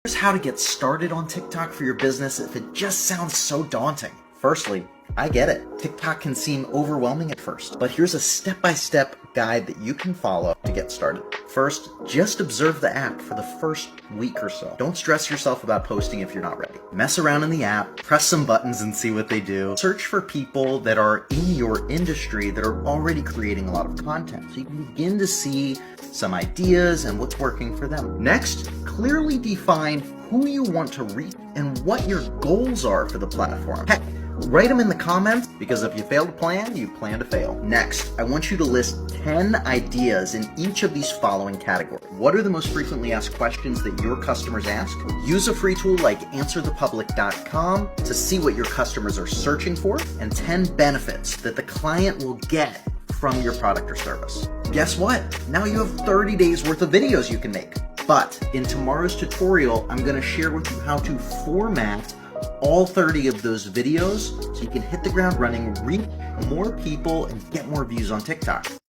Here's how to get started on TikTok for your business if it just sounds so daunting. Firstly, I get it. TikTok can seem overwhelming at first, but here's a step-by-step guide that you can follow to get started. First, just observe the app for the first week or so. Don't stress yourself about posting if you're not ready. Mess around in the app, press some buttons and see what they do. Search for people that are in your industry that are already creating a lot of content, so you can begin to see some ideas and what's working for them. Next, clearly define who you want to reach and what your goals are for the platform. Heck, write them in the comments, because if you fail to plan, you plan to fail. Next, I want you to list 10 ideas in each of these following categories. What are the most frequently asked questions that your customers ask? Use a free tool like answerthepublic.com to see what your customers are searching for, and 10 benefits that the client will get from your product or service. Guess what? Now you have 30 days worth of videos you can make. But in tomorrow's tutorial, I'm going to share with you how to format all 30 of those videos so you can hit the ground running, reach more people, and get more views on TikTok.